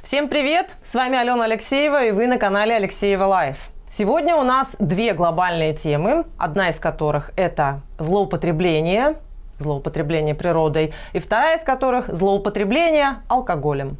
Всем привет! С вами Алена Алексеева, и вы на канале Алексеева Лайф. Сегодня у нас две глобальные темы, одна из которых это злоупотребление природой, и вторая из которых злоупотребление алкоголем.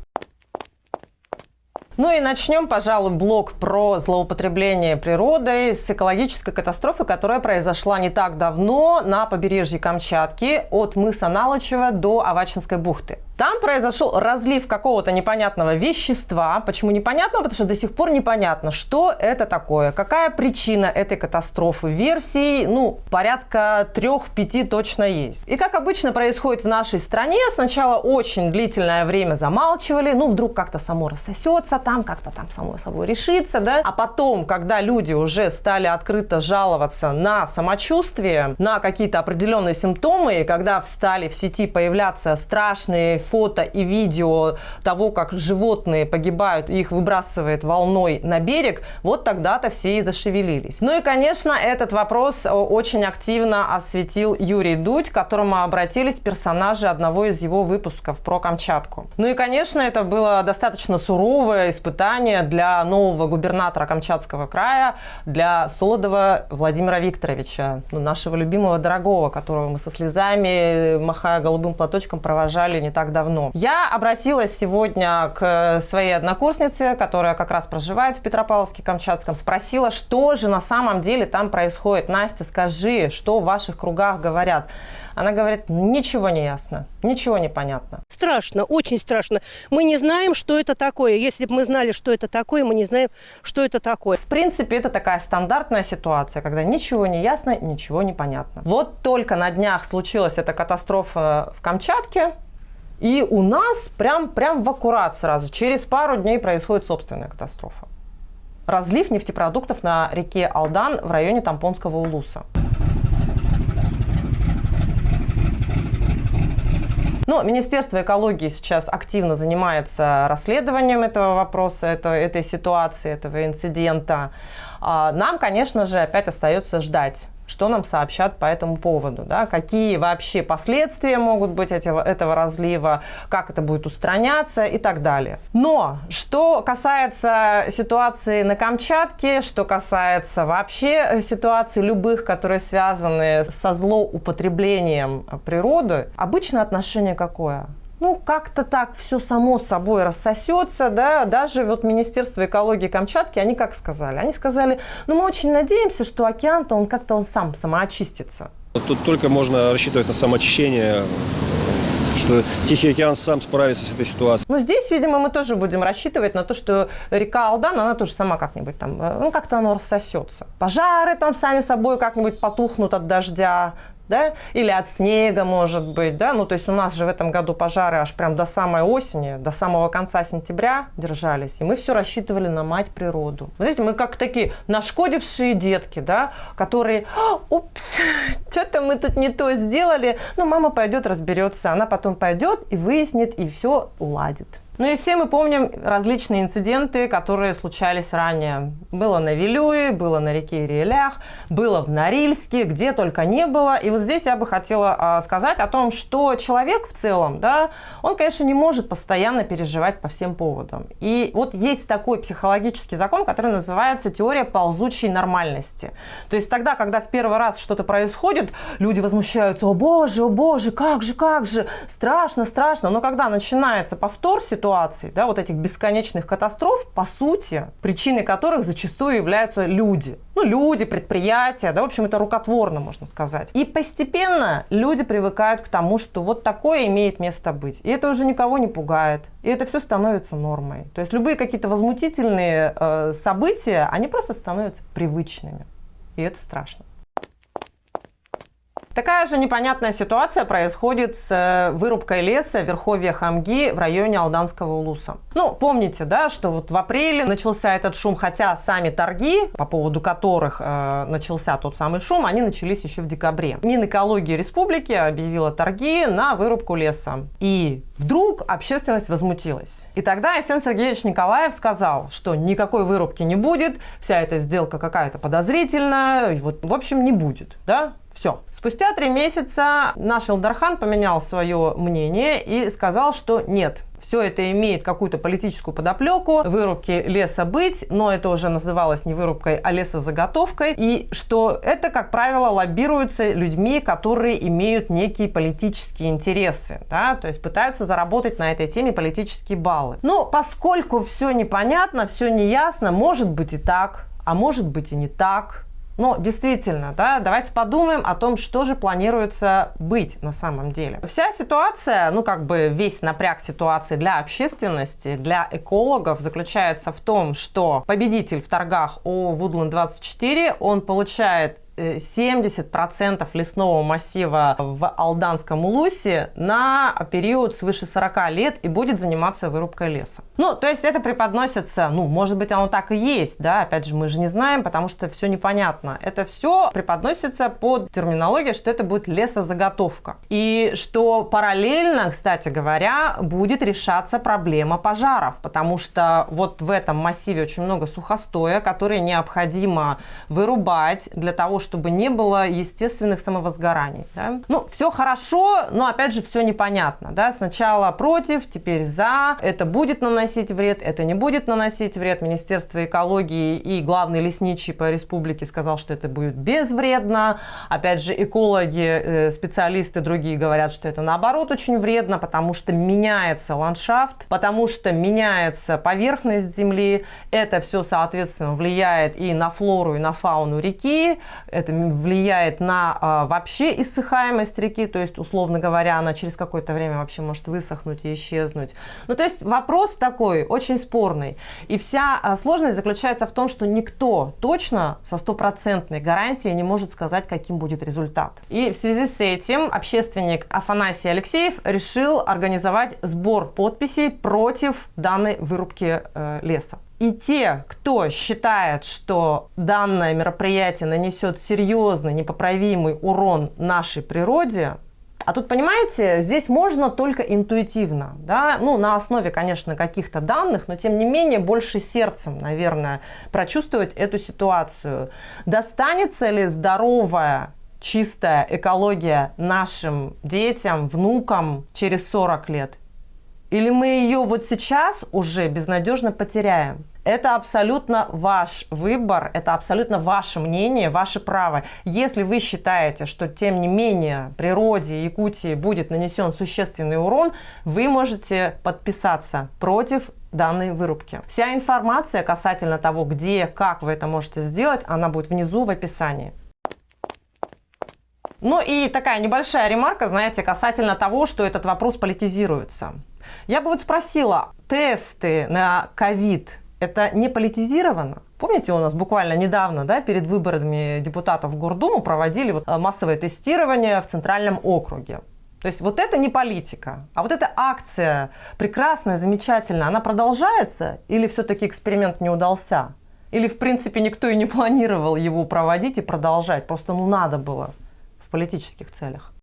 Ну и начнем, пожалуй, блог про злоупотребление природой с экологической катастрофы, которая произошла не так давно на побережье Камчатки от мыса Налычева до Авачинской бухты. Там произошел разлив какого-то непонятного вещества. Почему непонятно? Потому что до сих пор непонятно, что это такое, какая причина этой катастрофы. Версий, порядка 3-5 точно есть. И как обычно происходит в нашей стране, сначала очень длительное время замалчивали, вдруг как-то само рассосется, там как-то там само собой решится, да. А потом, когда люди уже стали открыто жаловаться на самочувствие, на какие-то определенные симптомы, и когда стали в сети появляться страшные фото и видео того, как животные погибают и их выбрасывает волной на берег, вот тогда-то все и зашевелились. Ну и, конечно, этот вопрос очень активно осветил Юрий Дудь, к которому обратились персонажи одного из его выпусков про Камчатку. Ну и, конечно, это было достаточно суровое испытание для нового губернатора Камчатского края, для Солодова Владимира Викторовича, нашего любимого дорогого, которого мы со слезами, махая голубым платочком, провожали не так давно. Я обратилась сегодня к своей однокурснице, которая как раз проживает в Петропавловске-Камчатском, спросила, что же на самом деле там происходит. Настя, скажи, что в ваших кругах говорят? Она говорит, ничего не ясно, ничего не понятно. Страшно, очень страшно. Мы не знаем, что это такое. Если бы мы знали, что это такое, мы не знаем, что это такое. В принципе, это такая стандартная ситуация, когда ничего не ясно, ничего не понятно. Вот только на днях случилась эта катастрофа в Камчатке, и у нас прям в аккурат сразу, через пару дней происходит собственная катастрофа. Разлив нефтепродуктов на реке Алдан в районе Тампонского улуса. Министерство экологии сейчас активно занимается расследованием этого вопроса, этой ситуации, этого инцидента. Нам, конечно же, опять остается ждать, что нам сообщат по этому поводу, да, какие вообще последствия могут быть этого разлива, как это будет устраняться и так далее. Но что касается ситуации на Камчатке, что касается вообще ситуаций любых, которые связаны со злоупотреблением природы, обычно отношение какое? Как-то так все само собой рассосется, да, даже Министерство экологии Камчатки, они как сказали? Они сказали, мы очень надеемся, что океан-то он как-то сам самоочистится. Тут только можно рассчитывать на самоочищение, что Тихий океан сам справится с этой ситуацией. Здесь, видимо, мы тоже будем рассчитывать на то, что река Алдан, она тоже сама как-нибудь там, как-то оно рассосется. Пожары там сами собой как-нибудь потухнут от дождя, да, или от снега, может быть, да, то есть у нас же в этом году пожары аж прям до самой осени, до самого конца сентября держались, и мы все рассчитывали на мать природу. Вы знаете, мы как такие нашкодившие детки, да, которые, упс, что-то мы тут не то сделали, мама пойдет разберется, она потом пойдет и выяснит, и все уладит. И все мы помним различные инциденты, которые случались ранее. Было на Вилюе, было на реке Ириэлях, было в Норильске, где только не было. И вот здесь я бы хотела сказать о том, что человек в целом, да, он, конечно, не может постоянно переживать по всем поводам. И вот есть такой психологический закон, который называется теория ползучей нормальности. То есть тогда, когда в первый раз что-то происходит, люди возмущаются, о боже, как же, страшно. Но когда начинается повтор ситуации, да, вот этих бесконечных катастроф, по сути, причиной которых зачастую являются люди. Люди, предприятия, да, в общем, это рукотворно, можно сказать. И постепенно люди привыкают к тому, что вот такое имеет место быть. И это уже никого не пугает. И это все становится нормой. То есть любые какие-то возмутительные события, они просто становятся привычными. И это страшно. Такая же непонятная ситуация происходит с вырубкой леса в верховьях Амги в районе Алданского улуса. Помните, да, что вот в апреле начался этот шум, хотя сами торги, по поводу которых начался тот самый шум, они начались еще в декабре. Минэкологии республики объявила торги на вырубку леса. И вдруг общественность возмутилась. И тогда Айсен Сергеевич Николаев сказал, что никакой вырубки не будет, вся эта сделка какая-то подозрительная, в общем, не будет, да? Все. Спустя 3 месяца наш Элдархан поменял свое мнение и сказал, что нет, все это имеет какую-то политическую подоплеку, вырубки леса быть, но это уже называлось не вырубкой, а лесозаготовкой, и что это, как правило, лоббируется людьми, которые имеют некие политические интересы, да, то есть пытаются заработать на этой теме политические баллы. Но поскольку все непонятно, все неясно, может быть и так, а может быть и не так. Но действительно, да, давайте подумаем о том, что же планируется быть на самом деле. Вся ситуация, ну как бы весь напряг ситуации для общественности, для экологов заключается в том, что победитель в торгах о Woodland-24, он получает 70% лесного массива в Алданском улусе на период свыше 40 лет и будет заниматься вырубкой леса. Ну, то есть это преподносится, ну, может быть, оно так и есть, да, опять же, мы же не знаем, потому что все непонятно. Это все преподносится под терминологией, что это будет лесозаготовка. И что параллельно, кстати говоря, будет решаться проблема пожаров, потому что вот в этом массиве очень много сухостоя, который необходимо вырубать для того, чтобы не было естественных самовозгораний. Да? Ну, все хорошо, но опять же все непонятно. Да? Сначала против, теперь за. Это будет наносить вред, это не будет наносить вред. Министерство экологии и главный лесничий по республике сказал, что это будет безвредно. Опять же, экологи, специалисты другие говорят, что это наоборот очень вредно, потому что меняется ландшафт, потому что меняется поверхность земли. Это все, соответственно, влияет и на флору, и на фауну реки. Это влияет на вообще иссыхаемость реки, то есть, условно говоря, она через какое-то время вообще может высохнуть и исчезнуть. Ну, то есть вопрос такой очень спорный. И вся сложность заключается в том, что никто точно со стопроцентной гарантией не может сказать, каким будет результат. И в связи с этим общественник Афанасий Алексеев решил организовать сбор подписей против данной вырубки леса. И те, кто считает, что данное мероприятие нанесет серьезный, непоправимый урон нашей природе, а тут, понимаете, здесь можно только интуитивно, да, ну, на основе, конечно, каких-то данных, но, тем не менее, больше сердцем, наверное, прочувствовать эту ситуацию. Достанется ли здоровая, чистая экология нашим детям, внукам через 40 лет? Или мы ее вот сейчас уже безнадежно потеряем? Это абсолютно ваш выбор, это абсолютно ваше мнение, ваше право. Если вы считаете, что тем не менее природе Якутии будет нанесен существенный урон, вы можете подписаться против данной вырубки. Вся информация касательно того, где, как вы это можете сделать, она будет внизу в описании. Ну и такая небольшая ремарка, знаете, касательно того, что этот вопрос политизируется. Я бы вот спросила, тесты на ковид – это не политизировано? Помните, у нас буквально недавно, да, перед выборами депутатов в Гордуму проводили вот массовое тестирование в Центральном округе. То есть вот это не политика, а вот эта акция прекрасная, замечательная, она продолжается или все-таки эксперимент не удался? Или, в принципе, никто и не планировал его проводить и продолжать, просто ну надо было в политических целях?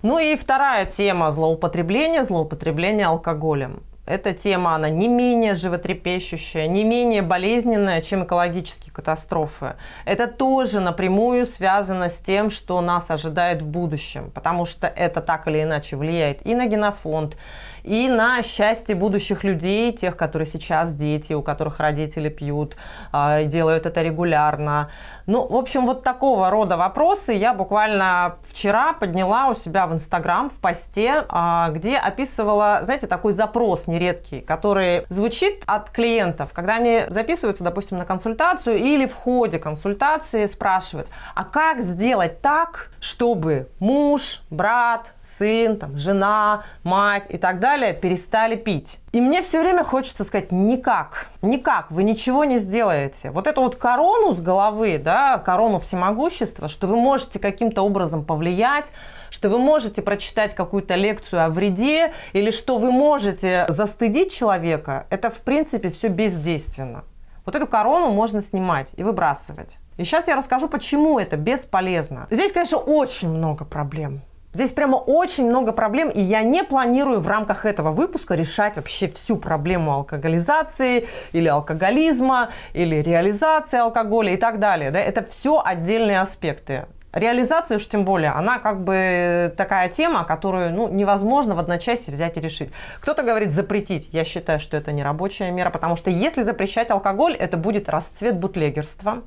Ну и вторая тема злоупотребление алкоголем. Эта тема, она не менее животрепещущая, не менее болезненная, чем экологические катастрофы. Это тоже напрямую связано с тем, что нас ожидает в будущем, потому что это так или иначе влияет и на генофонд, и на счастье будущих людей, тех, которые сейчас дети, у которых родители пьют, делают это регулярно. Ну, в общем, вот такого рода вопросы я буквально вчера подняла у себя в Инстаграм в посте, где описывала, знаете, такой запрос нередкий, который звучит от клиентов, когда они записываются, допустим, на консультацию или в ходе консультации спрашивают, а как сделать так, чтобы муж, брат, сын, там, жена, мать и так далее перестали пить? И мне все время хочется сказать, никак, вы ничего не сделаете. Вот эту вот корону с головы, да, корону всемогущества, что вы можете каким-то образом повлиять, что вы можете прочитать какую-то лекцию о вреде, или что вы можете застыдить человека, это в принципе все бездейственно. Вот эту корону можно снимать и выбрасывать. И сейчас я расскажу, почему это бесполезно. Здесь, конечно, очень много проблем. Здесь прямо очень много проблем, и я не планирую в рамках этого выпуска решать вообще всю проблему алкоголизации или алкоголизма, или реализации алкоголя и так далее. Да? Это все отдельные аспекты. Реализация уж тем более, она как бы такая тема, которую невозможно в одночасье взять и решить. Кто-то говорит запретить. Я считаю, что это не рабочая мера, потому что если запрещать алкоголь, это будет расцвет бутлегерства.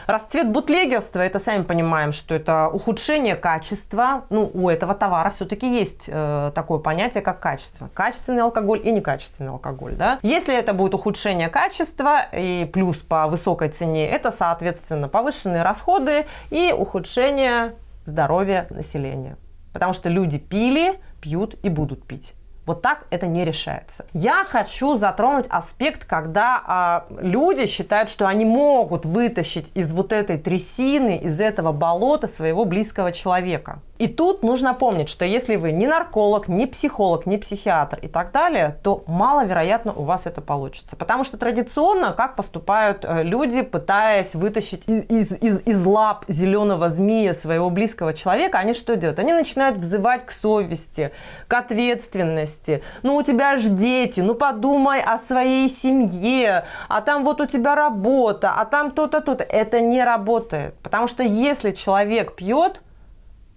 Расцвет бутлегерства, это сами понимаем, что это ухудшение качества. У этого товара все-таки есть такое понятие, как качество. Качественный алкоголь и некачественный алкоголь. Да? Если это будет ухудшение качества и плюс по высокой цене, это, соответственно, повышенные расходы и ухудшение здоровья населения. Потому что люди пили, пьют и будут пить. Вот так это не решается. Я хочу затронуть аспект, когда люди считают, что они могут вытащить из вот этой трясины, из этого болота своего близкого человека. И тут нужно помнить, что если вы не нарколог, не психолог, не психиатр и так далее, то маловероятно у вас это получится. Потому что традиционно, как поступают люди, пытаясь вытащить из лап зеленого змея своего близкого человека, они что делают? Они начинают взывать к совести, к ответственности. У тебя же дети, подумай о своей семье, а там вот у тебя работа, а там то-то, то-то. Это не работает. Потому что если человек пьет,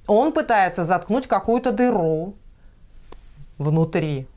он пытается заткнуть какую-то дыру внутри.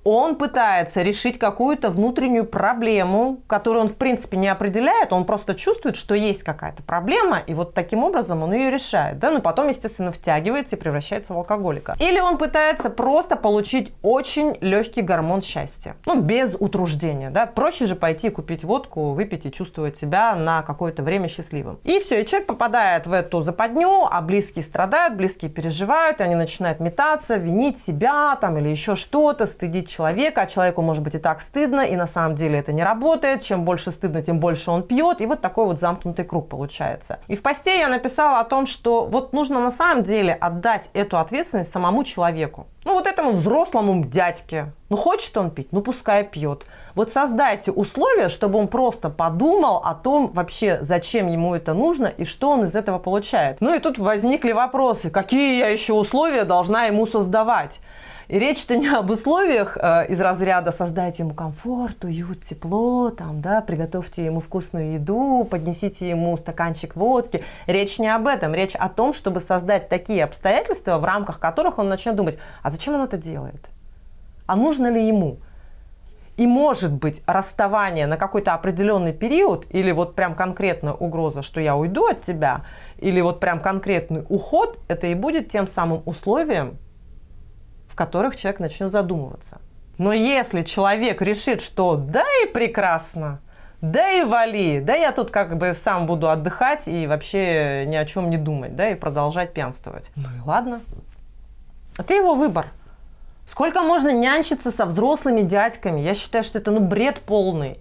Он пытается решить какую-то внутреннюю проблему, которую он, в принципе, не определяет. Он просто чувствует, что есть какая-то проблема, и вот таким образом он ее решает. Да? Потом, естественно, втягивается и превращается в алкоголика. Или он пытается просто получить очень легкий гормон счастья. Без утруждения. Да? Проще же пойти купить водку, выпить и чувствовать себя на какое-то время счастливым. И все, и человек попадает в эту западню, а близкие страдают, близкие переживают, и они начинают метаться, винить себя или еще что-то, стыдить человека, а человеку может быть и так стыдно, и на самом деле это не работает. Чем больше стыдно, тем больше он пьет, и вот такой вот замкнутый круг получается. И в посте я написала о том, что вот нужно на самом деле отдать эту ответственность самому человеку. Вот этому взрослому дядьке. Хочет он пить, пускай пьет. Вот создайте условия, чтобы он просто подумал о том вообще, зачем ему это нужно и что он из этого получает. И тут возникли вопросы, какие я еще условия должна ему создавать. И речь-то не об условиях из разряда создайте ему комфорт, уют, тепло, приготовьте ему вкусную еду, поднесите ему стаканчик водки. Речь не об этом. Речь о том, чтобы создать такие обстоятельства, в рамках которых он начнет думать, а зачем он это делает? А нужно ли ему? И может быть расставание на какой-то определенный период, или вот прям конкретная угроза, что я уйду от тебя, или вот прям конкретный уход, это и будет тем самым условием, в которых человек начнет задумываться. Но если человек решит, что да и прекрасно, да и вали, да я тут сам буду отдыхать и вообще ни о чем не думать, и продолжать пьянствовать. И ладно. Это его выбор. Сколько можно нянчиться со взрослыми дядьками? Я считаю, что это бред полный.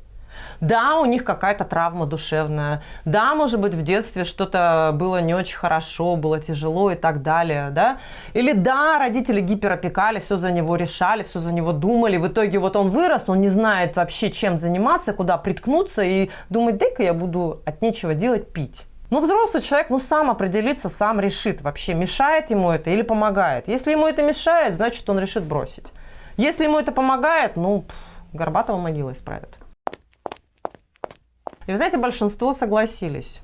Да, у них какая-то травма душевная. Да, может быть, в детстве что-то было не очень хорошо, было тяжело и так далее. Да? Или да, родители гиперопекали, все за него решали, все за него думали. В итоге вот он вырос, он не знает вообще, чем заниматься, куда приткнуться и думает, дай-ка я буду от нечего делать пить. Взрослый человек, сам определится, сам решит, вообще мешает ему это или помогает. Если ему это мешает, значит, он решит бросить. Если ему это помогает, Горбатова могила исправит. И вы знаете, большинство согласились.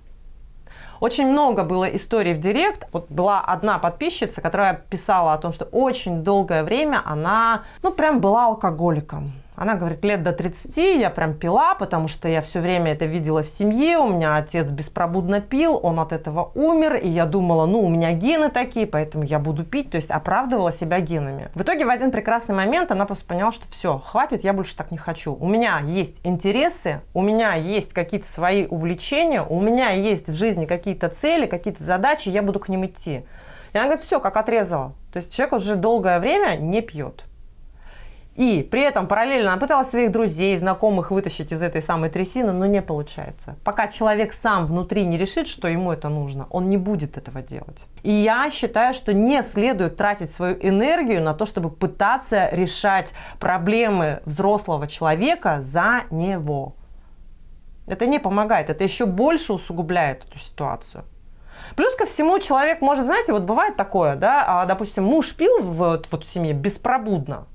Очень много было историй в директ. Вот была одна подписчица, которая писала о том, что очень долгое время она, прям была алкоголиком. Она говорит, лет до 30 я прям пила, потому что я все время это видела в семье. У меня отец беспробудно пил, он от этого умер. И я думала, у меня гены такие, поэтому я буду пить. То есть оправдывала себя генами. В итоге в один прекрасный момент она просто поняла, что все, хватит, я больше так не хочу. У меня есть интересы, у меня есть какие-то свои увлечения, у меня есть в жизни какие-то цели, какие-то задачи, я буду к ним идти. И она говорит, все, как отрезала. То есть человек уже долгое время не пьет. И при этом параллельно она пыталась своих друзей, знакомых вытащить из этой самой трясины, но не получается. Пока человек сам внутри не решит, что ему это нужно, он не будет этого делать. И я считаю, что не следует тратить свою энергию на то, чтобы пытаться решать проблемы взрослого человека за него. Это не помогает, это еще больше усугубляет эту ситуацию. Плюс ко всему человек может, знаете, вот бывает такое, допустим, муж пил в семье беспробудно.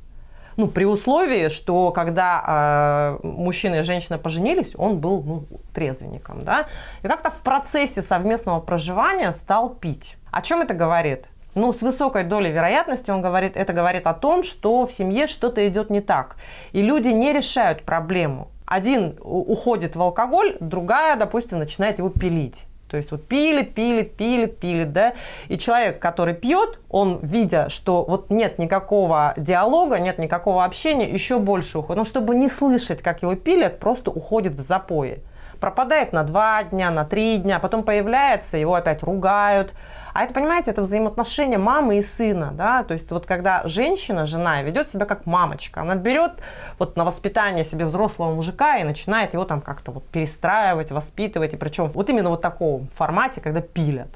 Ну, при условии, что когда мужчина и женщина поженились, он был, ну, трезвенником, да, и как-то в процессе совместного проживания стал пить. О чем это говорит? Ну, с высокой долей вероятности это говорит о том, что в семье что-то идет не так, и люди не решают проблему. Один уходит в алкоголь, другая, допустим, начинает его пилить. То есть вот пилит, да, и человек, который пьет, он, видя, что вот нет никакого диалога, нет никакого общения, еще больше уходит. Но чтобы не слышать, как его пилят, просто уходит в запои. Пропадает на 2 дня, на 3 дня, потом появляется, его опять ругают. А это, понимаете, это взаимоотношения мамы и сына, да, то есть вот когда женщина, жена, ведет себя как мамочка, она берет вот на воспитание себе взрослого мужика и начинает его там как-то вот перестраивать, воспитывать, и причем вот именно вот в таком формате, когда пилят.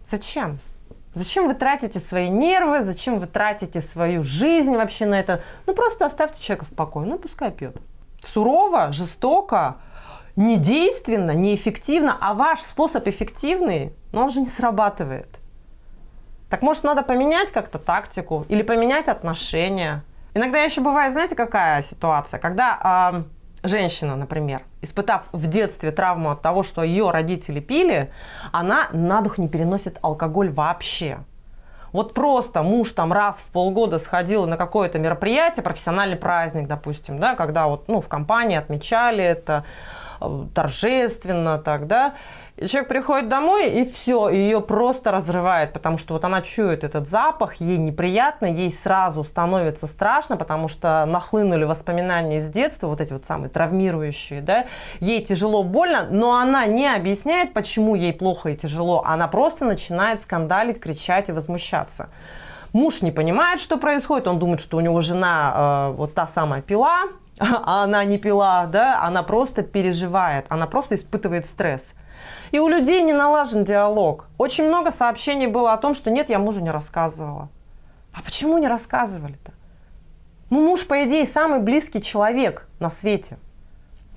Зачем? Зачем вы тратите свои нервы, зачем вы тратите свою жизнь вообще на это? Ну просто оставьте человека в покое, ну пускай пьет. Сурово, жестоко, недейственно, неэффективно, а ваш способ эффективный, но он же не срабатывает. Так может надо поменять как-то тактику или поменять отношения. Иногда еще бывает, знаете, какая ситуация, когда женщина, например, испытав в детстве травму от того, что ее родители пили, она на дух не переносит алкоголь вообще. Вот просто муж там раз в полгода сходил на какое-то мероприятие, профессиональный праздник, допустим, да, когда вот, ну, в компании отмечали это торжественно, так, да, и человек приходит домой, и все, ее просто разрывает, потому что вот она чует этот запах, ей неприятно, ей сразу становится страшно, потому что нахлынули воспоминания из детства, вот эти вот самые травмирующие, да, ей тяжело, больно, но она не объясняет, почему ей плохо и тяжело, она просто начинает скандалить, кричать и возмущаться. Муж не понимает, что происходит, он думает, что у него жена вот та самая пила, а она не пила, да, она просто переживает, она просто испытывает стресс. И у людей не налажен диалог. Очень много сообщений было о том, что нет, я мужу не рассказывала. А почему не рассказывали-то? Ну, муж, по идее, самый близкий человек на свете.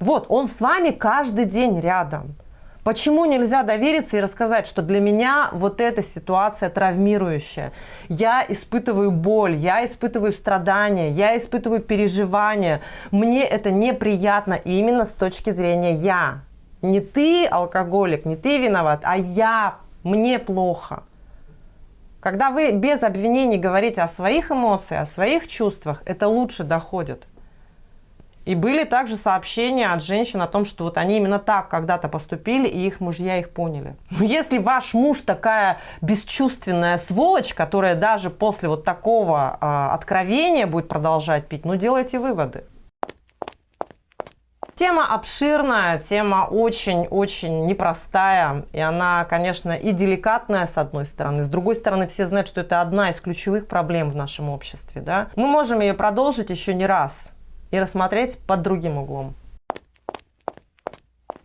Вот, он с вами каждый день рядом. Почему нельзя довериться и рассказать, что для меня вот эта ситуация травмирующая? Я испытываю боль, я испытываю страдания, я испытываю переживания. Мне это неприятно именно с точки зрения я. Не ты алкоголик, не ты виноват, а я, мне плохо. Когда вы без обвинений говорите о своих эмоциях, о своих чувствах, это лучше доходит. И были также сообщения от женщин о том, что вот они именно так когда-то поступили, и их мужья их поняли. Но если ваш муж такая бесчувственная сволочь, которая даже после вот такого откровения будет продолжать пить, ну делайте выводы. Тема обширная, тема очень-очень непростая, и она, конечно, и деликатная с одной стороны, с другой стороны все знают, что это одна из ключевых проблем в нашем обществе, да? Мы можем ее продолжить еще не раз и рассмотреть под другим углом.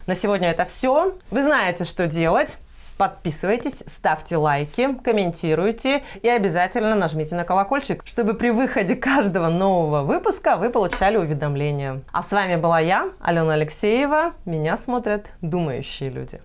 На сегодня это все. Вы знаете, что делать. Подписывайтесь, ставьте лайки, комментируйте и обязательно нажмите на колокольчик, чтобы при выходе каждого нового выпуска вы получали уведомления. А с вами была я, Алена Алексеева. Меня смотрят думающие люди.